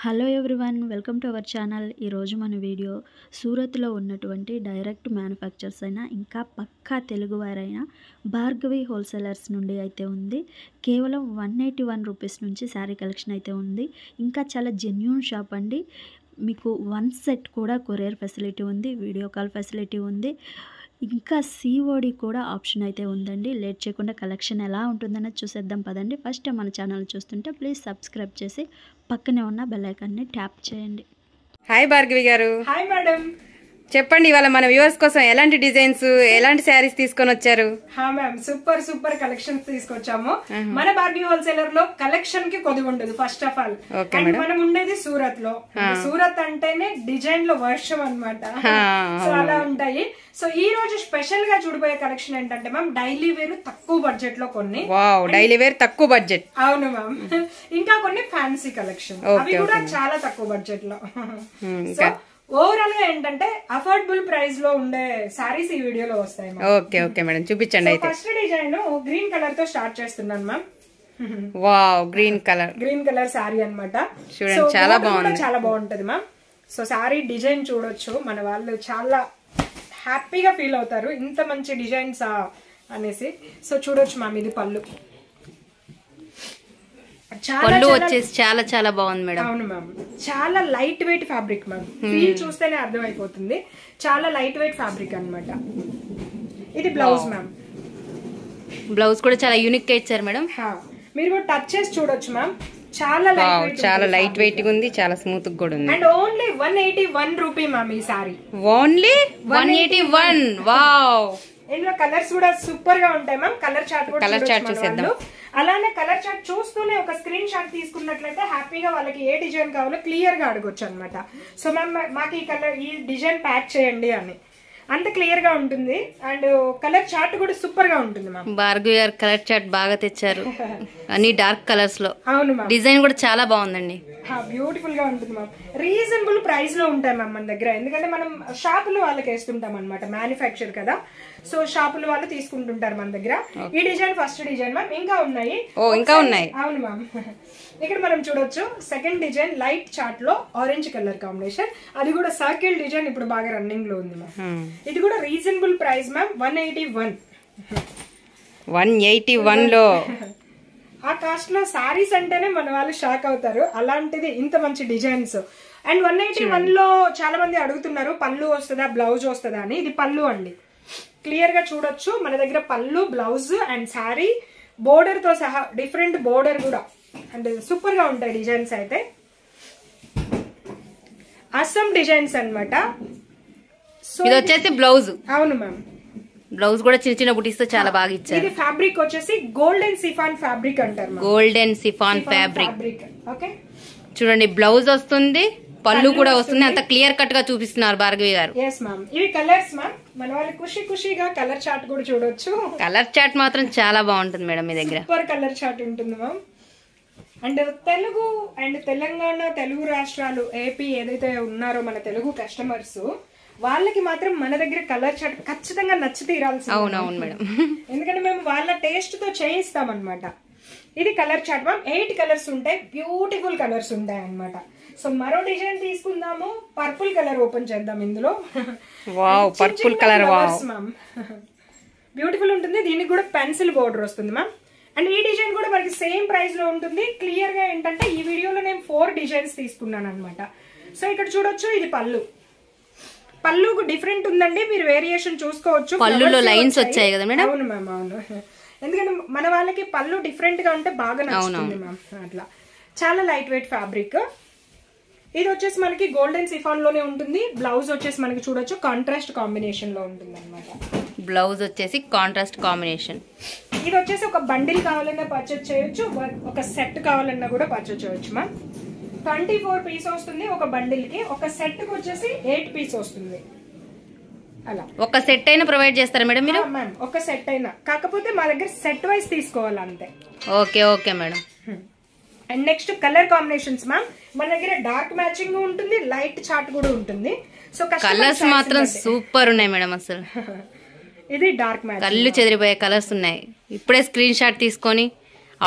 Hello everyone, welcome to our channel. ఈరోజు మన video సూరత్లో ఉన్నటువంటి డైరెక్ట్ మ్యానుఫ్యాక్చర్స్ అయినా ఇంకా పక్కా తెలుగువారైన భార్గవి హోల్సేలర్స్ నుండి అయితే ఉంది. కేవలం 181 రూపీస్ నుంచి శారీ కలెక్షన్ అయితే ఉంది. ఇంకా చాలా జెన్యూన్ షాప్ అండి. మీకు 1 సెట్ కూడా కొరియర్ ఫెసిలిటీ ఉంది, వీడియో కాల్ ఫెసిలిటీ ఉంది, ఇంకా సిఓడి కూడా ఆప్షన్ అయితే ఉందండి. లేట్ చేయకుండా కలెక్షన్ ఎలా ఉంటుందన్నది చూసేద్దాం పదండి. ఫస్ట్ మన ఛానల్ చూస్తుంటే ప్లీజ్ సబ్స్క్రైబ్ చేసి పక్కనే ఉన్న బెల్ ఐకాన్ని ట్యాప్ చేయండి. హాయ్ భార్గవి గారు. హాయ్ మేడం, చెప్పండి ఇవాళ మన వ్యూవర్స్ కోసం ఎలాంటి డిజైన్స్ ఎలాంటి శారీస్ తీసుకొని వచ్చారు? మ్యామ్ సూపర్ కలెక్షన్స్ తీసుకొచ్చాము. మన భార్గవి హోల్సేలర్ లో కలెక్షన్ కి కొద్ది ఉండదు. ఫస్ట్ ఆఫ్ ఆల్ మనం ఉండేది సూరత్ లో. సూరత్ అంటేనే డిజైన్ లో వర్షం అన్నమాట. సో అలా ఉంటాయి. సో ఈ రోజు స్పెషల్ గా చూడబోయే కలెక్షన్ ఏంటంటే మ్యామ్ డైలీ వేర్ తక్కువ బడ్జెట్ లో కొన్ని. వావ్, డైలీ వేర్ తక్కువ బడ్జెట్. అవును మ్యామ్. ఇంకా కొన్ని ఫ్యాన్సీ కలెక్షన్, అవి కూడా చాలా తక్కువ బడ్జెట్ లో. సో ఓవరాల్ గా ఏంటంటే అఫోర్డబుల్ ప్రైస్ లో ఉండే సారీస్ ఈ వీడియోలో వస్తాయి. ఓకే మేడం, చూపించండి. అయితే ఫస్ట్ డిజైన్ గ్రీన్ కలర్ తో స్టార్ట్ చేస్తున్నాను ma'am. Wow, green colour sorry అన్నమాట. చూడండి, చాలా బాగుంది, చాలా బాగుంటది మ్యామ్. సో సారీ డిజైన్ చూడొచ్చు, మన వాళ్ళు చాలా హ్యాపీగా ఫీల్ అవుతారు ఇంత మంచి డిజైన్స్ అనేసి. సో చూడొచ్చు మ్యామ్, ఇది పళ్ళు. పళ్ళు వచ్చేసి చాలా చాలా బాగుంది మేడం. అవును మ్యామ్, చాలా light weight fabric ma'am. Feel చూస్తేనే అర్థమైపోతుంది, చాలా లైట్ వెయిట్ ఫ్యాబ్రిక్ అన్నమాట. ఇది బ్లౌజ్ మ్యామ్. బ్లౌజ్ కూడా చాలా యూనిక్ గా ఇచ్చారు మేడం. మీరు కూడా టచ్ చేసి చూడొచ్చు మ్యామ్. చాలా లైట్ వెయిట్ ఉంది, చాలా స్మూత్ కూడా ఉంది. అండ్ ఓన్లీ 181 రూపీ మ్యామ్ ఈ సారీ. ఓన్లీ 181. వావ్, ఇందులో కలర్స్ కూడా సూపర్ గా ఉంటాయి మ్యామ్. కలర్ చార్ట్ చూసేద్దాం. అలానే కలర్ చార్ట్ చూస్తూనే ఒక స్క్రీన్ షాట్ తీసుకున్నట్లయితే హ్యాపీగా వాళ్ళకి ఏ డిజైన్ కావాలో క్లియర్ గా అడగొచ్చు అనమాట. సో మ్యామ్ మాకు ఈ డిజైన్ ప్యాక్ చేయండి అని అంత క్లియర్ గా ఉంటుంది. అండ్ కలర్ చార్ట్ కూడా సూపర్ గా ఉంటుంది మ్యామ్. భార్గవి గారు కలర్ చార్ట్ బాగా తెచ్చారు, అన్ని డార్క్ కలర్స్ లో. అవును మ్యామ్, డిజైన్ కూడా చాలా బాగుందండి. బ్యూటిఫుల్ గా ఉంటుంది మ్యామ్. రీజనబుల్ ప్రైస్ లో ఉంటాయి మ్యామ్ మన దగ్గర. ఎందుకంటే మనం షాపులు వాళ్ళకి వేస్తుంటాం అనమాట, మ్యానుఫ్యాక్చర్ కదా. సో షాపులు వాళ్ళు తీసుకుంటుంటారు మన దగ్గర. ఈ డిజైన్ ఫస్ట్ డిజైన్ మ్యామ్. ఇంకా ఉన్నాయి. అవును మ్యామ్. ఇక్కడ మనం చూడొచ్చు సెకండ్ డిజైన్ లైట్ చార్ట్ లో ఆరెంజ్ కలర్ కాంబినేషన్. అది కూడా సర్కిల్ డిజైన్ ఇప్పుడు బాగా రన్నింగ్ లో ఉంది మ్యామ్. ఇది కూడా రీజనబుల్ ప్రైస్ మ్యామ్, 181 లో. ఆ కాస్ట్ లో సారీస్ అంటేనే మన వాళ్ళు షాక్ అవుతారు, అలాంటిది ఇంత మంచి డిజైన్స్. అండ్ 181 లో చాలా మంది అడుగుతున్నారు పళ్ళు వస్తుందా బ్లౌజ్ వస్తుందా అని. ఇది పళ్ళు అండి, క్లియర్ గా చూడొచ్చు. మన దగ్గర పళ్ళు, బ్లౌజ్ అండ్ శారీ బోర్డర్ తో సహా డిఫరెంట్ బోర్డర్ కూడా. అండ్ సూపర్ గా ఉంటాయి డిజైన్స్ అయితే. అస్సాం డిజైన్స్ అన్నమాట. ఇది వచ్చేసి బ్లౌజ్. అవును మ్యామ్, బ్లౌజ్ కూడా చిన్న చిన్న బుటీస్ తో చాలా బాగా ఇచ్చారు. ఇది ఫ్యాబ్రిక్ వచ్చేసి గోల్డెన్ సిఫాన్ ఫ్యాబ్రిక్ అంటారు. Golden chiffon fabric. ఓకే, చూడండి బ్లౌజ్ వస్తుంది, పళ్ళు కూడా వస్తుంది. అంత క్లియర్ కట్ గా చూపిస్తున్నారు భార్గవి గారు. Yes ma'am. ఇవి కలర్స్ మ్యామ్. మన వాళ్ళు ఖుషిగా కలర్ చార్ట్ కూడా చూడొచ్చు. కలర్ చార్ట్ మాత్రం చాలా బాగుంటుంది మేడం మీ దగ్గర. సూపర్ కలర్ చార్ట్ ఉంటుంది ma'am. And Telugu and Telangana, Telugu రాష్ట్రాలు, ఏపీ ఏదైతే ఉన్నారో మన తెలుగు కస్టమర్స్, వాళ్ళకి మాత్రం మన దగ్గర కలర్ చార్ట్ ఖచ్చితంగా నచ్చి తీరాల్సింది. అవునవును మేడం, ఎందుకంటే మేము వాళ్ళ టేస్ట్ తో చేయిస్తాం అనమాట. ఇది కలర్ చార్ట్ మ్యామ్. 8 కలర్స్ ఉంటాయి, బ్యూటిఫుల్ కలర్స్ ఉంటాయి అనమాట. సో మరో డిజైన్ తీసుకుందాము. పర్పుల్ కలర్ ఓపెన్ చేద్దాం. ఇందులో wow, purple colour ma'am beautiful ఉంటుంది. దీనికి కూడా పెన్సిల్ బోర్డర్ వస్తుంది మ్యామ్. అండ్ ఈ డిజైన్ కూడా మనకి సేమ్ ప్రైస్ లో ఉంటుంది. క్లియర్ గా ఏంటంటే ఈ వీడియోలో నేను 4 డిజైన్స్ తీసుకున్నాను అనమాట. సో ఇక్కడ చూడొచ్చు, ఇది పళ్ళు. పళ్ళు డిఫరెంట్ ఉందండి, మీరు వేరియేషన్ చూసుకోవచ్చు. పళ్ళులో లైన్స్ వచ్చాయి కదా మేడం. అవును మ్యామ్, అవును. ఎందుకంటే మన వాళ్ళకి పళ్ళు డిఫరెంట్ గా ఉంటే బాగా నచ్చుతుంది మ్యామ్. అట్లా చాలా లైట్ వెయిట్ ఫ్యాబ్రిక్. ఇది వచ్చేసి మనకి గోల్డెన్ సిఫాన్ లోనే ఉంటుంది. బ్లౌజ్ వచ్చేసి మనకి చూడొచ్చు కాంట్రాస్ట్ కాంబినేషన్ లో ఉంటుంది అనమాట. బ్లౌజ్ వచ్చేసి కాంట్రాస్ట్ కాంబినేషన్. ఇది వచ్చేసి ఒక బండిల్ కావాలన్నా పర్చేజ్ చేయొచ్చు, ఒక సెట్ కావాలన్నా కూడా పర్చేజ్ చేయొచ్చు మ్యామ్. 24 పీస్ వస్తుంది ఒక బండిల్ కి. ఒక సెట్ కి వచ్చేసి 8 పీస్ వస్తుంది. అలా ఒక సెట్ అయినా ప్రొవైడ్ చేస్తారా మేడం మీరు? మ్యామ్, ఒక సెట్ అయినా, కాకపోతే మా దగ్గర సెట్ వైజ్ తీసుకోవాలి అంతే. Okay madam. And next colour combinations ma'am. మన దగ్గర డార్క్ మ్యాచింగ్ ఉంటుంది, లైట్ చార్ట్ కూడా ఉంటుంది. సో కలర్స్ మాత్రం సూపర్ ఉన్నాయి మేడం. అసలు ఇది డార్క్ మ్యాచింగ్, కళ్ళు చెదిరిపోయే కలర్స్ ఉన్నాయి. ఇప్పుడే స్క్రీన్ షాట్ తీసుకొని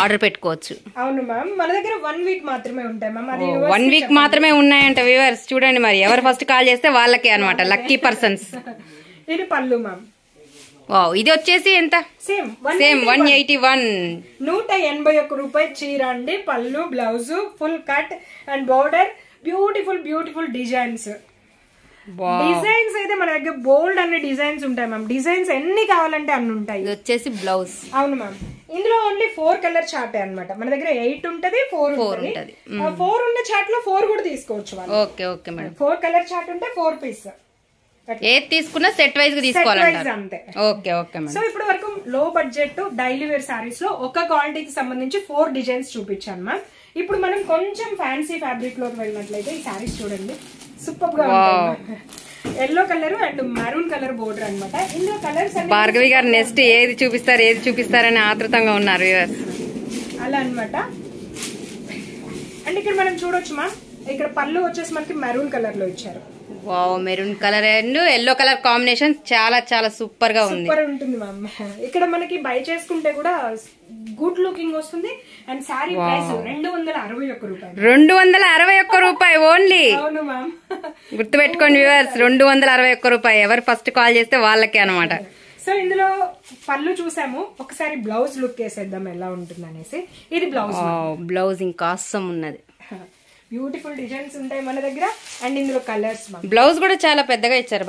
ఆర్డర్ పెట్టుకోవచ్చు. అవును మ్యామ్, మన దగ్గర 1 వీక్ మాత్రమే ఉంటాయి మ్యామ్. అది 1 వీక్ మాత్రమే ఉన్నాయంట వ్యూవర్స్. చూడండి మరి ఎవరు ఫస్ట్ కాల్ చేస్తే వాళ్ళకే అనమాట, లక్కీ పర్సన్స్. ఇది పళ్ళు మ్యామ్. వావ్, ఇది వచ్చేసి ఎంత? సేమ్ 181. 181 రూపాయి చీర అండి. పళ్ళు, blouse, full cut and border, beautiful designs. Designs అయితే మన దగ్గర బోల్డ్ అన్ని డిజైన్స్ ఉంటాయి మ్యామ్. డిజైన్స్ ఎన్ని కావాలంటే అన్ని ఉంటాయి. ఇది వచ్చేసి బ్లౌజ్. అవును మ్యామ్, ఇందులో ఓన్లీ 4 కలర్ చార్ట్ అనమాట. మన దగ్గర 8 ఉంటది, 4 ఉంటది. 4 ఉన్న చార్ట్ లో 4 కూడా తీసుకోవచ్చు. Okay madam. 4 కలర్ చార్ట్ ఉంటే 4 పీస్. ఏది తీసుకున్నా సెట్ వైజ్ గా తీసుకోవాలంటారు. అంతే. Okay madam. సో ఇప్పుడు వరకు లో బడ్జెట్ డైలీ వేర్ సారీస్ లో ఒక క్వాలిటీకి సంబంధించి 4 డిజైన్స్ చూపించాను మ్యామ్. ఇప్పుడు మనం కొంచెం ఫ్యాన్సీ ఫ్యాబ్రిక్ లోకి వెళ్ళినట్లయితే ఈ సారీస్ చూడండి, సూపర్ గా ఉంటాయి. Yellow colour and maroon colour border అనమాట. ఇందులో కలర్స్ భార్గవి గారు నెక్స్ట్ ఏది చూపిస్తారని ఆతృతంగా ఉన్నారు అలా అనమాట. అండ్ ఇక్కడ మనం చూడొచ్చు మ్యామ్, ఇక్కడ పళ్ళు వచ్చేసి మనకి మెరూన్ కలర్ లో ఇచ్చారు. Wow, maroon colour and yellow colour combination చాలా సూపర్ గా ఉంది. సూపర్ ఉంటుంది మ్యామ్. ఇక్కడ మనకి బై చేసుకుంటే కూడా గుడ్ లుకింగ్ వస్తుంది. అండ్ సారీ ప్రైస్ 261 రూపాయలు. 261 రూపాయి ఓన్లీ. అవును మ్యామ్, గుర్తుపెట్టుకోండి వ్యూవర్స్, 261 రూపాయి. ఎవరు ఫస్ట్ కాల్ చేస్తే వాళ్ళకే అనమాట. సో ఇందులో పళ్ళు చూసాము, ఒకసారి బ్లౌజ్ లుక్ వేసేద్దాం ఎలా ఉంటుంది అనేసి. ఇది బ్లౌజ్. బ్లౌజ్ ఇంకా ఆసమ్ ఉన్నది. బ్యూటిఫుల్ డిజైన్స్ ఉంటాయి మన దగ్గర. అండ్ ఇందులో కలర్స్ బ్లౌజ్ కూడా చాలా పెద్దగా ఇచ్చారు.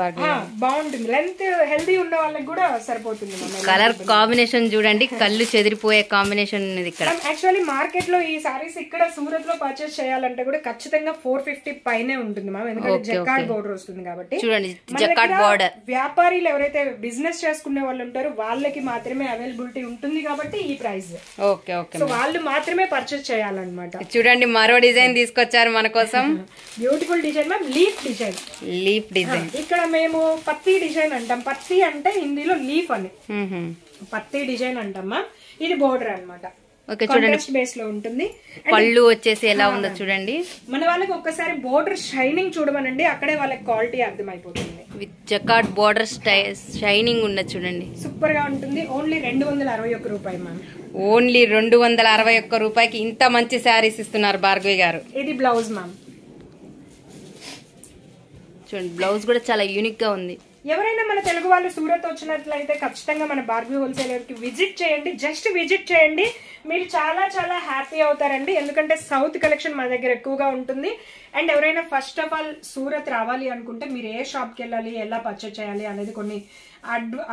బాగుంటుంది, లెంత్ హెల్దీ ఉన్న వాళ్ళకి కూడా సరిపోతుంది. కలర్ కాంబినేషన్ చూడండి, కళ్ళు చెదిరిపోయే కాంబినేషన్ ఉన్నది ఇక్కడ. యాక్చువల్లీ మార్కెట్ లో ఈ సారీస్ ఇక్కడ సూరత్ లో పర్చేస్ చేయాలంటే కూడా ఖచ్చితంగా 450 పైనే ఉంటుంది మ్యామ్, ఎందుకంటే జకార్డ్ బోర్డర్ వస్తుంది కాబట్టి. చూడండి, జకార్డ్ బోర్డర్. వ్యాపారీలు ఎవరైతే బిజినెస్ చేసుకునే వాళ్ళు ఉంటారో వాళ్ళకి మాత్రమే అవైలబిలిటీ ఉంటుంది కాబట్టి ఈ ప్రైస్. సో వాళ్ళు మాత్రమే పర్చేస్ చేయాలన్నమాట. చూడండి, మరో డిజైన్ తీసుకొచ్చారు మన కోసం. Beautiful design ma'am, leaf design. ఇక్కడ మేము పత్తి డిజైన్ అంటాం. పత్తి అంటే హిందీలో లీఫ్ అని, పత్తి డిజైన్ అంటాం మ్యామ్. ఇది బోర్డర్ అనమాట. చూడండి, బేస్ లో ఉంటుంది. పళ్ళు వచ్చేసి ఎలా ఉందో చూడండి. మన వాళ్ళకి ఒక్కసారి బోర్డర్ షైనింగ్ చూడమనండి, అక్కడే వాళ్ళకి క్వాలిటీ అర్థమైపోతుంది. విత్ జకార్డ్ బోర్డర్ షైనింగ్ ఉన్నది చూడండి, సూపర్ గా ఉంటుంది. ఓన్లీ 261 రూపాయి మ్యామ్. ఓన్లీ 261 రూపాయికి ఇంత మంచి శారీస్ ఇస్తున్నారు భార్గవి గారు. ఇది బ్లౌజ్ మ్యామ్. చూడండి, బ్లౌజ్ కూడా చాలా యూనిక్ గా ఉంది. ఎవరైనా మన తెలుగు వాళ్ళు సూరత్ వచ్చినట్లయితే ఖచ్చితంగా మన భార్గవి హోల్సేలర్ కి విజిట్ చేయండి. జస్ట్ విజిట్ చేయండి, మీరు చాలా హ్యాపీ అవుతారండి. ఎందుకంటే సౌత్ కలెక్షన్ మన దగ్గర ఎక్కువగా ఉంటుంది. అండ్ ఎవరైనా ఫస్ట్ ఆఫ్ ఆల్ సూరత్ రావాలి అనుకుంటే మీరు ఏ షాప్కి వెళ్ళాలి, ఎలా పర్చేస్ చేయాలి అనేది కొన్ని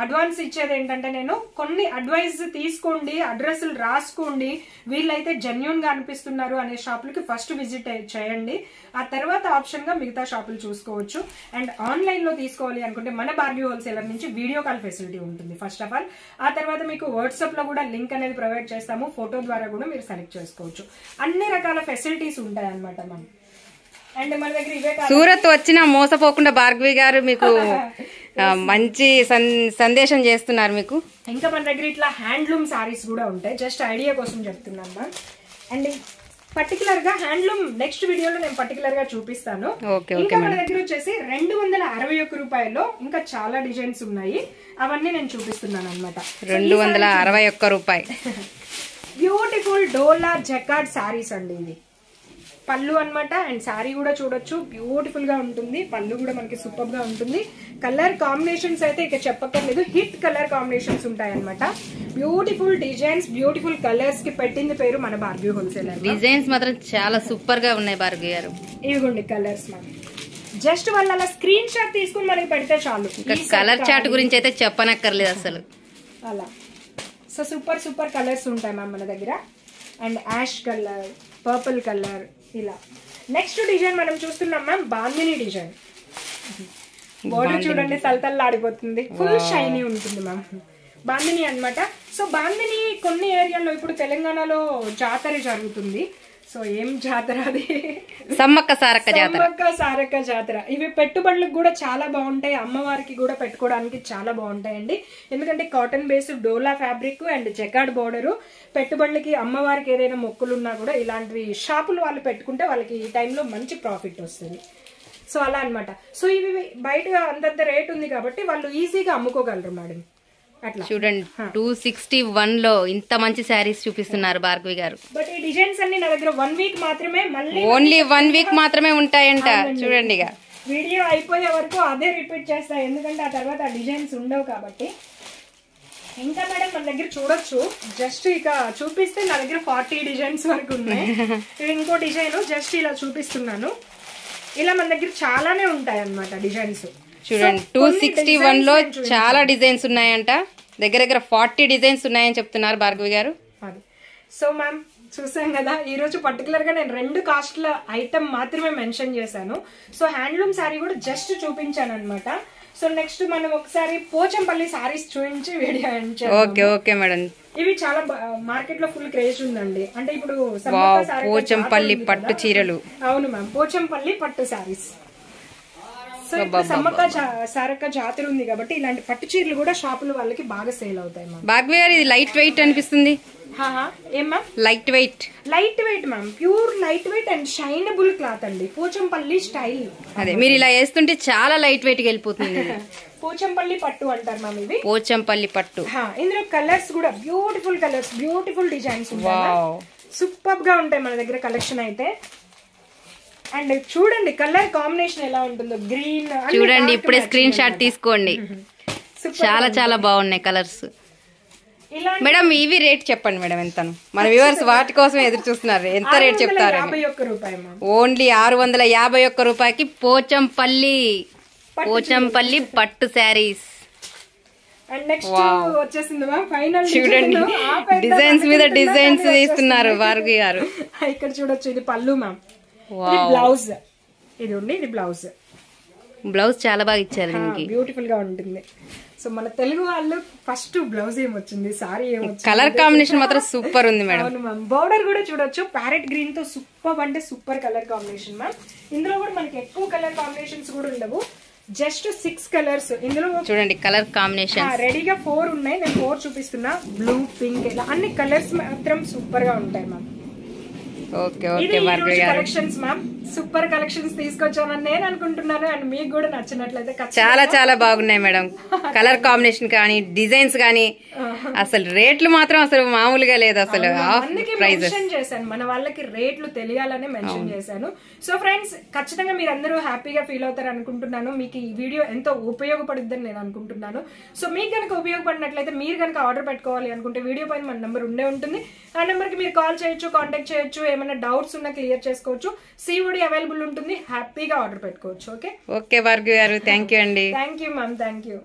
అడ్వాన్స్ ఇచ్చేది ఏంటంటే, నేను కొన్ని అడ్వైస్ తీసుకోండి, అడ్రస్లు రాసుకోండి. వీళ్ళైతే జెన్యూన్ గా అనిపిస్తున్నారు అనే షాపులకి ఫస్ట్ విజిట్ చేయండి. ఆ తర్వాత ఆప్షన్ గా మిగతా షాపులు చూసుకోవచ్చు. అండ్ ఆన్లైన్ లో తీసుకోవాలి అనుకుంటే మన భార్గవి హోల్సేలర్ నుంచి వీడియో కాల్ ఫెసిలిటీ ఉంటుంది ఫస్ట్ ఆఫ్ ఆల్. ఆ తర్వాత మీకు వాట్సాప్ లో కూడా లింక్ అనేది ప్రొవైడ్ చేస్తాము, ఫోటో ద్వారా కూడా మీరు సెలెక్ట్ చేసుకోవచ్చు. అన్ని రకాల ఫెసిలిటీస్ ఉంటాయి అనమాట మనం. అండ్ మన దగ్గర ఇవే సూరత్ వచ్చినా మోసపోకుండా భార్గవి గారు మీకు మంచి సందేశం చేస్తున్నారు మీకు. ఇంకా మన దగ్గర ఇట్లా హ్యాండ్లూమ్ సారీస్ కూడా ఉంటాయి, జస్ట్ ఐడియా కోసం చెప్తున్నాను మ్యామ్. అండ్ పర్టికులర్ గా హ్యాండ్లూమ్ నెక్స్ట్ వీడియోలో నేను పర్టికులర్ గా చూపిస్తాను. ఇంకా మన దగ్గర వచ్చేసి 261 రూపాయల్లో ఇంకా చాలా డిజైన్స్ ఉన్నాయి, అవన్నీ నేను చూపిస్తున్నాను అనమాట. 261 రూపాయి. బ్యూటిఫుల్ డోలా జకార్డ్ సారీస్ అండి. ఇది పళ్ళు అనమాట. అండ్ సారీ కూడా చూడొచ్చు, బ్యూటిఫుల్ గా ఉంటుంది. పళ్ళు కూడా మనకి సూపర్ గా ఉంటుంది. కలర్ కాంబినేషన్స్ అయితే ఇక చెప్పక్కర్లేదు, హిట్ కలర్ కాంబినేషన్స్ ఉంటాయి అనమాట. బ్యూటిఫుల్ డిజైన్స్, బ్యూటిఫుల్ కలర్స్ కి పెట్టింది పేరు మన భార్గవి హోల్సేలర్. డిజైన్స్ మాత్రం చాలా సూపర్ గా ఉన్నాయి భార్గవి గారు. ఇవిగోండి కలర్స్ మనం జస్ట్ వాళ్ళు అలా స్క్రీన్ షాట్ తీసుకుని మనకి పెడితే చాలు. కలర్ చార్ట్ గురించి అయితే చెప్పనక్కర్లేదు అసలు. అలా సో సూపర్ కలర్స్ ఉంటాయి మ్యామ్ మన దగ్గర. And ash colour, purple colour, ఇలా. నెక్స్ట్ డిజైన్ మనం చూస్తున్నాం మ్యామ్, బాందిని డిజైన్. బోర్డర్ చూడండి, తలతల్లాడిపోతుంది, ఫుల్ షైనీ ఉంటుంది మ్యామ్. బాందిని అనమాట. సో బాందిని కొన్ని ఏరియాలో ఇప్పుడు తెలంగాణలో జాతర జరుగుతుంది. సో ఏం జాతర అది? సమ్మక్క సారక్క జాతర. ఇవి పెట్టుబడులకు కూడా చాలా బాగుంటాయి, అమ్మవారికి కూడా పెట్టుకోవడానికి చాలా బాగుంటాయండి. ఎందుకంటే కాటన్ బేస్డ్ డోలా ఫ్యాబ్రిక్ అండ్ జకార్డ్ బోర్డరు. పెట్టుబడులకి అమ్మవారికి ఏదైనా మొక్కులున్నా కూడా ఇలాంటివి షాపులు వాళ్ళు పెట్టుకుంటే వాళ్ళకి ఈ టైంలో మంచి ప్రాఫిట్ వస్తుంది. సో అలా అనమాట. సో ఇవి బయట అంతంత రేట్ ఉంది కాబట్టి వాళ్ళు ఈజీగా అమ్ముకోగలరు మేడం. అట్లా చూడండి 261 లో ఇంత మంచి శారీస్ చూపిస్తున్నారు భార్గవి గారు. బట్ ఈ డిజైన్స్ అన్ని నా దగ్గర 1 వీక్ మాత్రమే, మళ్ళీ ఓన్లీ 1 వీక్ మాత్రమే ఉంటాయంట. చూడండి ఇక వీడియో అయిపోయే వరకు అదే రిపీట్ చేస్తా, ఎందుకంటే ఆ తర్వాత ఆ డిజైన్స్ ఉండవు కాబట్టి. ఇంకా మేడం మన దగ్గర చూడొచ్చు, జస్ట్ ఇక చూపిస్తే నా దగ్గర 40 డిజైన్స్ వరకు ఉన్నాయి. ఇది ఇంకో డిజైన్ జస్ట్ ఇలా చూపిస్తున్నాను. ఇలా మన దగ్గర చాలానే ఉంటాయి అన్నమాట డిజైన్స్. చూడండి 261 లో చాలా డిజైన్స్ ఉన్నాయంట. దగ్గర దగ్గర 40 డిజైన్స్ ఉన్నాయని చెప్తున్నారు భార్గవి గారు. సో మ్యామ్ చూసాం కదా, ఈ రోజు పర్టికులర్ గా నేను 2 కాస్ట్ల ఐటమ్ మాత్రమే మెన్షన్ చేశాను. సో హ్యాండ్లూమ్ శారీ కూడా జస్ట్ చూపించాను అనమాట. సో నెక్స్ట్ మనం ఒకసారి పోచంపల్లి సారీస్ చూపించి వీడియో ఎండ్ చేద్దాం. Okay okay madam. ఇవి చాలా మార్కెట్ లో ఫుల్ క్రేజ్ ఉందండి. అంటే ఇప్పుడు పోచంపల్లి పట్టు చీరలు. అవును మ్యామ్, పోచంపల్లి పట్టు సారీస్. సో సమ్మక్క సారక్క జాతర ఉంది కాబట్టి ఇలాంటి పట్టు చీరలు కూడా షాపుల వాళ్ళకి బాగా సేల్ అవుతాయి మ్యామ్. భార్గవి గారు ఇది లైట్ వెయిట్ అనిపిస్తుంది. ఏం ma'am? Light weight ma'am, pure light weight and షైనబుల్ cloth అండి, పోచంపల్లి స్టైల్. అదే మీరు ఇలా వేస్తుంటే చాలా లైట్ వెయిట్ గా వెళ్ళిపోతుంది. పోచంపల్లి పట్టు అంటారు మ్యామ్ ఇవి. పోచంపల్లి పట్టు. ఇందులో కలర్స్ కూడా బ్యూటిఫుల్ కలర్స్, బ్యూటిఫుల్ డిజైన్స్ ఉంటాయి. సూపర్ గా ఉంటాయి మన దగ్గర కలెక్షన్ అయితే. అండ్ చూడండి కలర్ కాంబినేషన్ ఎలా ఉంటుందో, గ్రీన్. చూడండి ఇప్పుడే స్క్రీన్ షాట్ తీసుకోండి. చాలా చాలా బాగున్నాయి కలర్స్. మేడం ఇవి రేట్ చెప్పండి మేడం ఎంత? మన వ్యూవర్స్ వాటి కోసం ఎదురు చూస్తున్నారు. ఎంత రేట్ చెప్తారు? 51 రూపాయలు మ్యామ్. ఓన్లీ 651 రూపాయకి పోచంపల్లి పట్టు శారీస్. అండ్ నెక్స్ట్ వచ్చేసింది మ్యామ్ ఫైనల్. చూడండి డిజైన్స్ మీద డిజైన్స్ వేస్తున్నారు భార్గవి గారు. ఇక్కడ చూడొచ్చు, ఇది పళ్ళు మ్యామ్, ఇది బ్లౌజ్. ఇది ఉంది, ఇది బ్లౌజ్. బ్లౌజ్ చాలా బాగా ఇచ్చారు దీనికి, బ్యూటిఫుల్ గా ఉంటుంది. సో మన తెలుగు వాళ్ళు ఫస్ట్ బ్లౌజ్ ఏమొచ్చింది, సారీ ఏమొచ్చింది, కలర్ కాంబినేషన్ మాత్రం సూపర్ ఉంది మేడం. అవును మ్యామ్. బోర్డర్ కూడా చూడొచ్చు, ప్యారెట్ గ్రీన్ తో సూపర్ అంటే సూపర్ కలర్ కాంబినేషన్ మ్యామ్. ఇందులో కూడా మనకి ఎక్కువ కలర్ కాంబినేషన్స్ కూడా ఉండవు, జస్ట్ 6 కలర్స్. ఇందులో చూడండి కలర్ కాంబినేషన్ రెడీగా 4 ఉన్నాయి. నేను 4 చూపిస్తున్నా. బ్లూ, పింక్, ఇలా అన్ని కలర్స్ మాత్రం సూపర్ గా ఉంటాయి మ్యామ్. ఓకే ఓకే భార్గవి గారు. కలెక్షన్స్ మ్యామ్, సూపర్ కలెక్షన్స్ తీసుకొచ్చానని నేను అనుకుంటున్నాను. అండ్ మీకు కూడా నచ్చినట్లయితే చాలా చాలా బాగున్నాయి మేడం. కలర్ కాంబినేషన్ కానీ డిజైన్స్ కానీ అసలు రేట్లు మాత్రం అసలు మామూలుగా లేదు. అసలు మెన్షన్ చేశాను, మన వాళ్ళకి రేట్లు తెలియాలనే మెన్షన్ చేశాను. సో ఫ్రెండ్స్ ఖచ్చితంగా మీరు అందరూ హ్యాపీగా ఫీల్ అవుతారు అనుకుంటున్నాను. మీకు ఈ వీడియో ఎంతో ఉపయోగపడుద్దని నేను అనుకుంటున్నాను. సో మీకు కనుక ఉపయోగపడినట్లయితే మీరు కనుక ఆర్డర్ పెట్టుకోవాలి అనుకుంటే వీడియో పైన మన నెంబర్ ఉండే ఉంటుంది. ఆ నెంబర్ కి మీరు కాల్ చేయొచ్చు, కాంటాక్ట్ చేయొచ్చు. ఏమైనా డౌట్స్ ఉన్నా క్లియర్ చేసుకోవచ్చు. COD అవైలబుల్ ఉంటుంది, హ్యాపీగా ఆర్డర్ పెట్టుకోవచ్చు. ఓకే ఓకే భార్గవి గారు, థ్యాంక్ యూ అండి. Thank you ma'am, thank you.